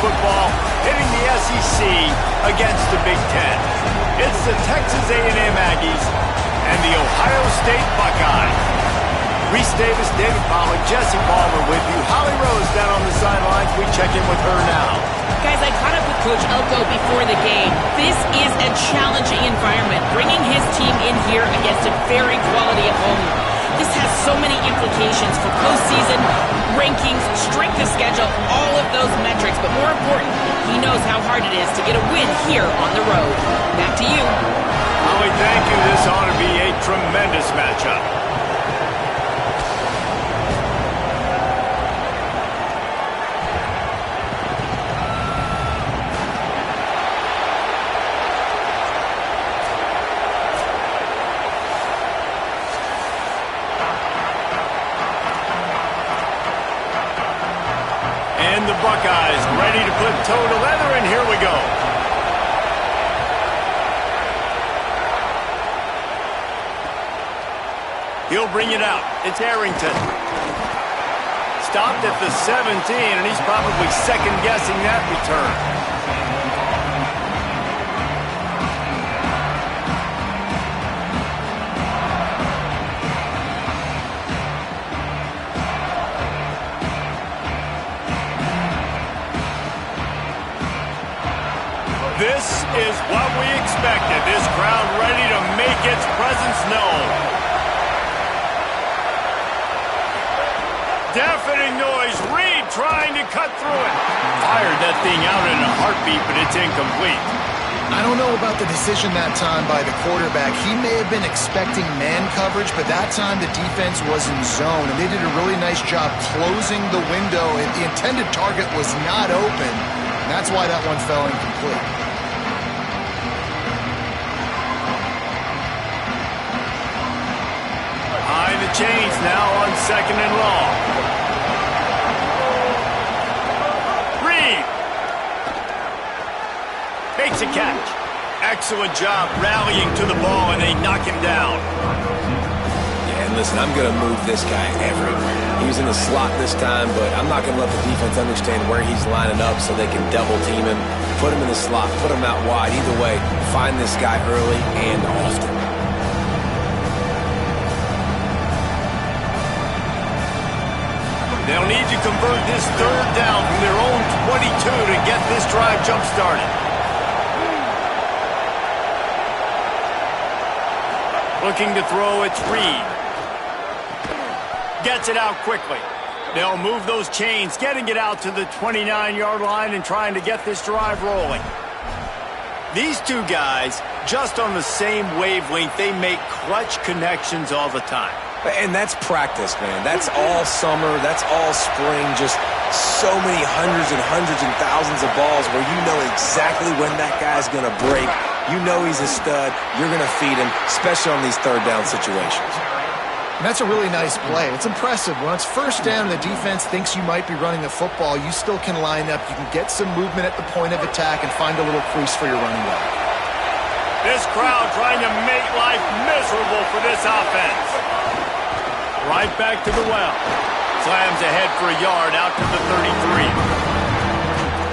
football, hitting the SEC against the Big Ten. It's the Texas A&M Aggies and the Ohio State Buckeyes. Reese Davis, David Pollack, Jesse Palmer with you. Holly Rose down on the sidelines. We check in with her now. Guys, I caught up with Coach Elko before the game. This is a challenging environment, bringing his team in here against a very quality opponent. This has so many implications for postseason, rankings, strength of schedule, all of those metrics. But more important, he knows how hard it is to get a win here on the road. Back to you. Holly, thank you. This ought to be a tremendous matchup. And the Buckeyes ready to put toe to leather, and here we go. He'll bring it out. It's Arrington. Stopped at the 17, and he's probably second-guessing that return. This is what we expected. This crowd ready to make its presence known. Deafening noise. Reed trying to cut through it. Fired that thing out in a heartbeat, but it's incomplete. I don't know about the decision that time by the quarterback. He may have been expecting man coverage, but that time the defense was in zone, and they did a really nice job closing the window. And the intended target was not open, and that's why that one fell incomplete. Behind the chains now on 2nd and long. Reed takes a catch. Excellent job rallying to the ball, and they knock him down. Yeah, and listen, I'm going to move this guy everywhere. He's in the slot this time, but I'm not going to let the defense understand where he's lining up so they can double team him, put him in the slot, put him out wide. Either way, find this guy early and often. They'll need to convert this 3rd down from their own 22 to get this drive jump-started. Looking to throw, it's Reed. Gets it out quickly. They'll move those chains, getting it out to the 29-yard line and trying to get this drive rolling. These two guys, just on the same wavelength, they make clutch connections all the time. And that's practice, man. That's all summer. That's all spring. Just so many hundreds and thousands of balls where you know exactly when that guy's going to break. You know he's a stud. You're going to feed him, especially on these 3rd down situations. And that's a really nice play. It's impressive. When it's 1st down and the defense thinks you might be running the football, you still can line up. You can get some movement at the point of attack and find a little crease for your running back. This crowd trying to make life miserable for this offense. Right back to the well. Slams ahead for a yard out to the 33.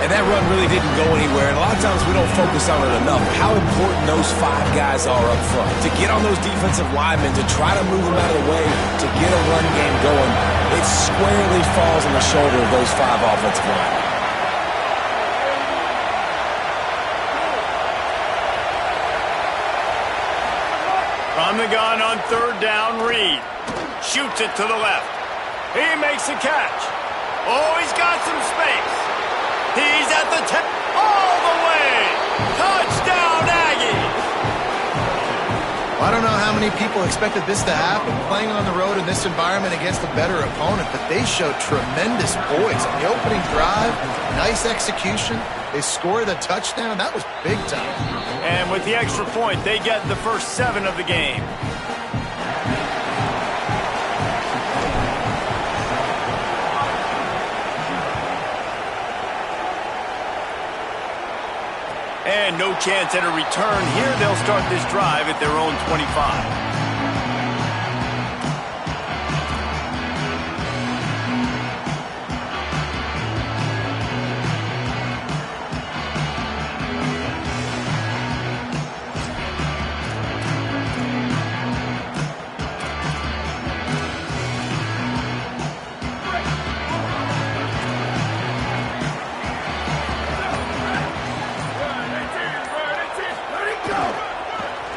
And that run really didn't go anywhere. And a lot of times we don't focus on it enough. How important those 5 guys are up front. To get on those defensive linemen, to try to move them out of the way, to get a run game going, it squarely falls on the shoulder of those 5 offensive linemen. From the gun on 3rd down, Reed. Shoots it to the left. He makes a catch. Oh, he's got some space. He's at the 10. All the way. Touchdown, Aggies. Well, I don't know how many people expected this to happen, playing on the road in this environment against a better opponent, but they showed tremendous poise. On the opening drive, nice execution. They score the touchdown. That was big time. And with the extra point, they get the first 7 of the game. And no chance at a return here. They'll start this drive at their own 25.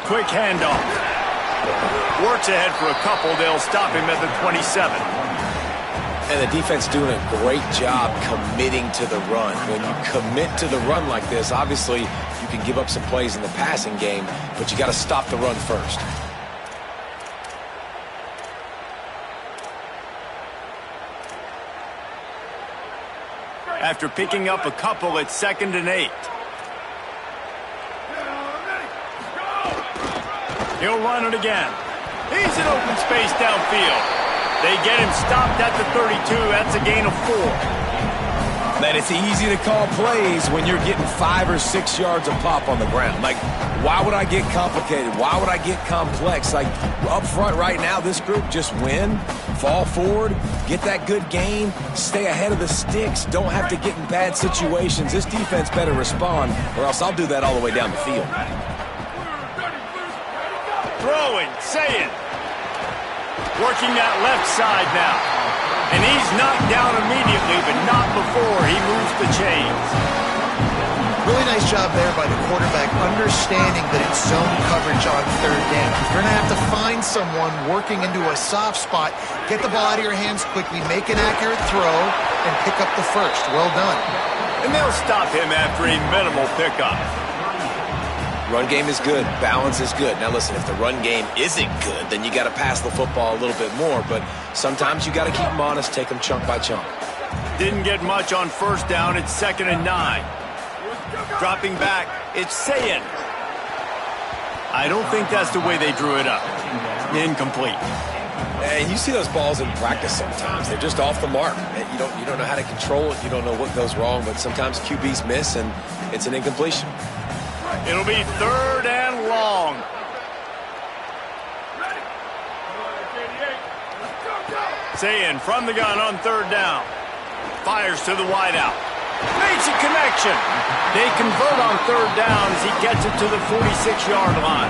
Quick handoff. Works ahead for a couple. They'll stop him at the 27. And the defense doing a great job committing to the run. When you commit to the run like this, obviously you can give up some plays in the passing game, but you got to stop the run first. After picking up a couple, it's 2nd and 8. He'll run it again. He's in open space downfield. They get him stopped at the 32. That's a gain of 4. Man, it's easy to call plays when you're getting 5 or 6 yards a pop on the ground. Like, why would I get complicated? Why would I get complex? Like, up front right now, this group just win, fall forward, get that good gain, stay ahead of the sticks, don't have to get in bad situations. This defense better respond, or else I'll do that all the way down the field. Throwing, say it. Working that left side now. And he's knocked down immediately, but not before he moves the chains. Really nice job there by the quarterback, understanding that it's zone coverage on 3rd down. You're going to have to find someone working into a soft spot, get the ball out of your hands quickly, make an accurate throw, and pick up the first. Well done. And they'll stop him after a minimal pickup. Run game is good. Balance is good. Now, listen, if the run game isn't good, then you got to pass the football a little bit more. But sometimes you got to keep them honest, take them chunk by chunk. Didn't get much on 1st down. It's 2nd and 9. Dropping back, it's Sayin. I don't think that's the way they drew it up. Incomplete. And you see those balls in practice sometimes. They're just off the mark. You don't know how to control it. You don't know what goes wrong. But sometimes QBs miss, and it's an incompletion. It'll be 3rd and long. Sayin from the gun on 3rd down. Fires to the wideout. Makes a connection. They convert on 3rd down as he gets it to the 46-yard line.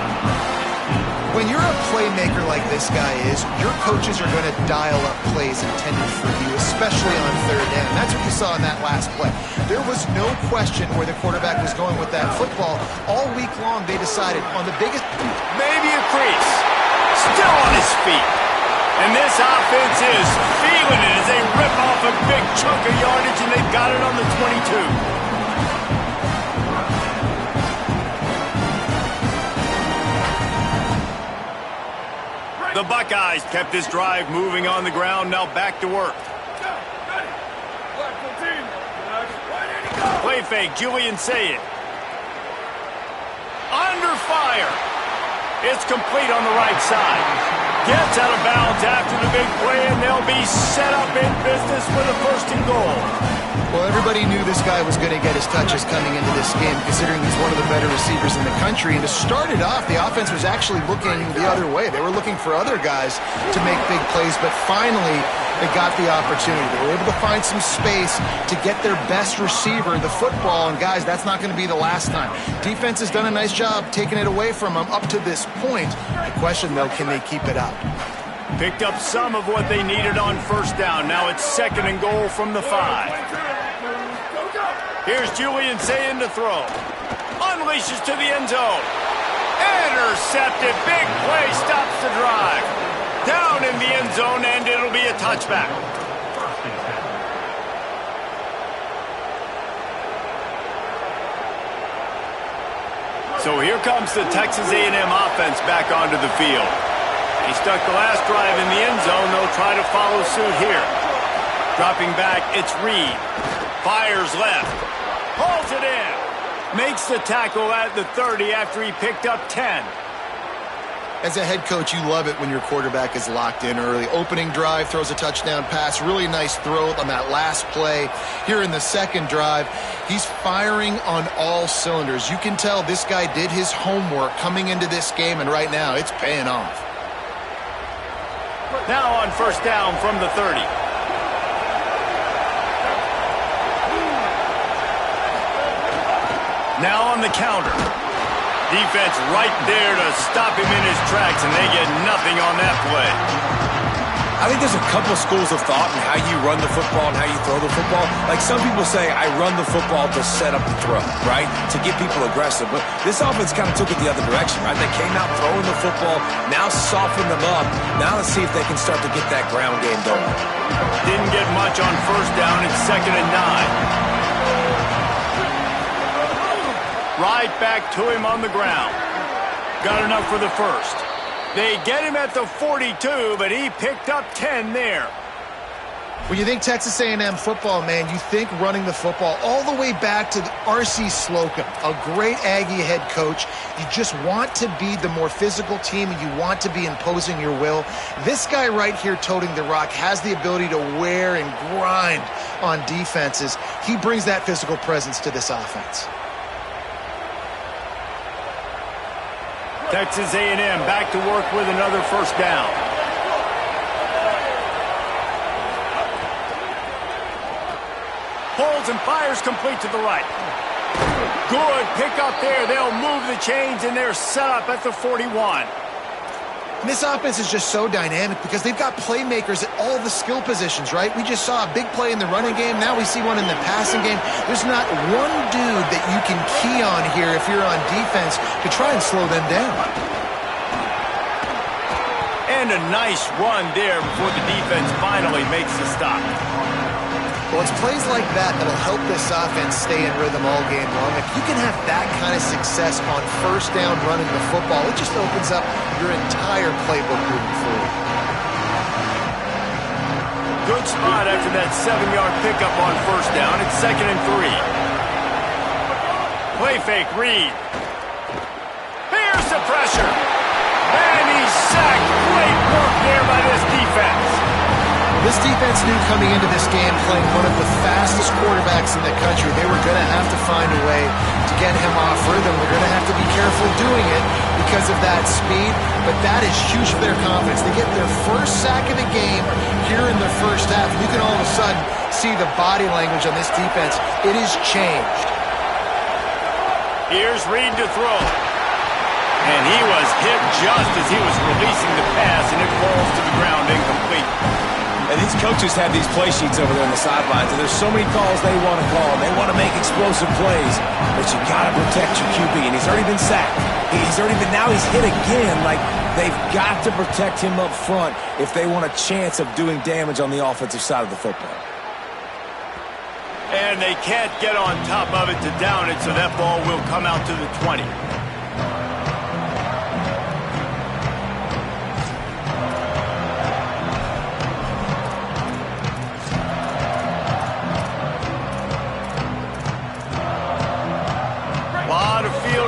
When you're a playmaker like this guy is, your coaches are going to dial up plays intended for you, especially on 3rd down. That's what you saw in that last play. There was no question where the quarterback was going with that football. All week long, they decided on the biggest... Maybe a crease. Still on his feet. And this offense is feeling it as they rip off a big chunk of yardage, and they've got it on the 22. The Buckeyes kept this drive moving on the ground, now back to work. Play fake, Julian Sayin. Under fire. It's complete on the right side. Gets out of bounds after the big play, and they'll be set up in business with a 1st and goal. Well, everybody knew this guy was going to get his touches coming into this game, considering he's one of the better receivers in the country. And to start it off, the offense was actually looking the other way. They were looking for other guys to make big plays, but finally they got the opportunity. They were able to find some space to get their best receiver the football, and guys, that's not going to be the last time. Defense has done a nice job taking it away from them up to this point. The question, though, can they keep it up? Picked up some of what they needed on 1st down. Now it's 2nd and goal from the 5. Here's Julian Sayin to throw. Unleashes to the end zone. Intercepted. Big play stops the drive. Down in the end zone, and it'll be a touchback. So here comes the Texas A&M offense back onto the field. He stuck the last drive in the end zone. They'll try to follow suit here. Dropping back, it's Reed. Fires left. Hauls it in. Makes the tackle at the 30 after he picked up 10. As a head coach, you love it when your quarterback is locked in early. Opening drive, throws a touchdown pass. Really nice throw on that last play. Here in the 2nd drive, he's firing on all cylinders. You can tell this guy did his homework coming into this game, and right now it's paying off. Now on 1st down from the 30. Now on the counter. Defense right there to stop him in his tracks, and they get nothing on that play. I think there's a couple schools of thought in how you run the football and how you throw the football. Like some people say, I run the football to set up the throw, right? To get people aggressive. But this offense kind of took it the other direction, right? They came out throwing the football, now soften them up. Now let's see if they can start to get that ground game going. Didn't get much on first down. It's 2nd and 9. Right back to him on the ground. Got enough for the first. They get him at the 42, but he picked up 10 there. When you think Texas A&M football, man, you think running the football all the way back to R.C. Slocum, a great Aggie head coach. You just want to be the more physical team, and you want to be imposing your will. This guy right here toting the rock has the ability to wear and grind on defenses. He brings that physical presence to this offense. Texas A&M back to work with another first down. Pulls and fires complete to the right. Good pick up there. They'll move the chains, and they're set up at the 41. And this offense is just so dynamic because they've got playmakers at all the skill positions, right? We just saw a big play in the running game. Now we see one in the passing game. There's not one dude that you can key on here if you're on defense to try and slow them down. And a nice run there before the defense finally makes the stop. Well, it's plays like that that'll help this offense stay in rhythm all game long. If you can have that kind of success on first down running the football, it just opens up your entire playbook moving forward. Good spot after that 7-yard pickup on first down. It's 2nd and 3. Play fake, Reed. Here's the pressure. And he's sacked. Great work there by this defense. This defense knew coming into this game, playing one of the fastest quarterbacks in the country, they were going to have to find a way to get him off rhythm. They're going to have to be careful doing it because of that speed, but that is huge for their confidence. They get their first sack of the game here in the first half, and you can all of a sudden see the body language on this defense. It has changed. Here's Reed to throw. And he was hit just as he was releasing the pass, and it falls to the ground incomplete. And these coaches have these play sheets over there on the sidelines, and there's so many calls they want to call. They want to make explosive plays, but you got to protect your QB, and he's already been sacked. Now he's hit again. Like, they've got to protect him up front if they want a chance of doing damage on the offensive side of the football. And they can't get on top of it to down it, so that ball will come out to the 20.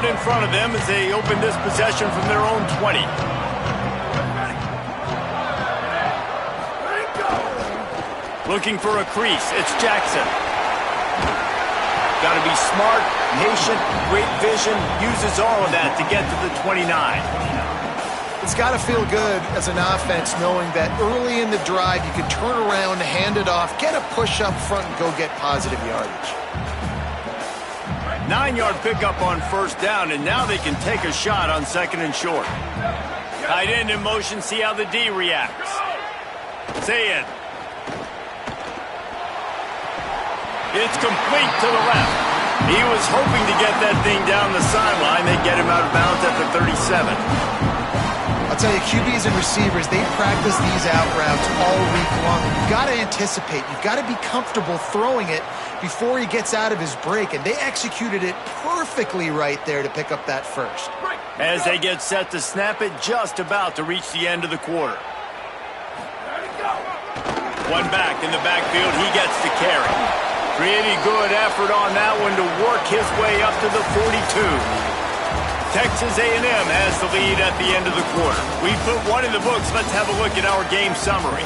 In front of them as they open this possession from their own 20. Looking for a crease. It's Jackson. Got to be smart, patient, great vision. Uses all of that to get to the 29. It's got to feel good as an offense knowing that early in the drive you can turn around, hand it off, get a push up front, and go get positive yardage. 9-yard pickup on first down, and now they can take a shot on 2nd and short. Tight end in motion, see how the D reacts. Say it. It's complete to the left. He was hoping to get that thing down the sideline. They get him out of bounds at the 37. I'll tell you, QBs and receivers, they practice these out routes all week long. You've got to anticipate. You've got to be comfortable throwing it before he gets out of his break, and they executed it perfectly right there to pick up that first. As they get set to snap it, just about to reach the end of the quarter. One back in the backfield, he gets to carry. Pretty good effort on that one to work his way up to the 42. Texas A&M has the lead at the end of the quarter. We put one in the books. Let's have a look at our game summary.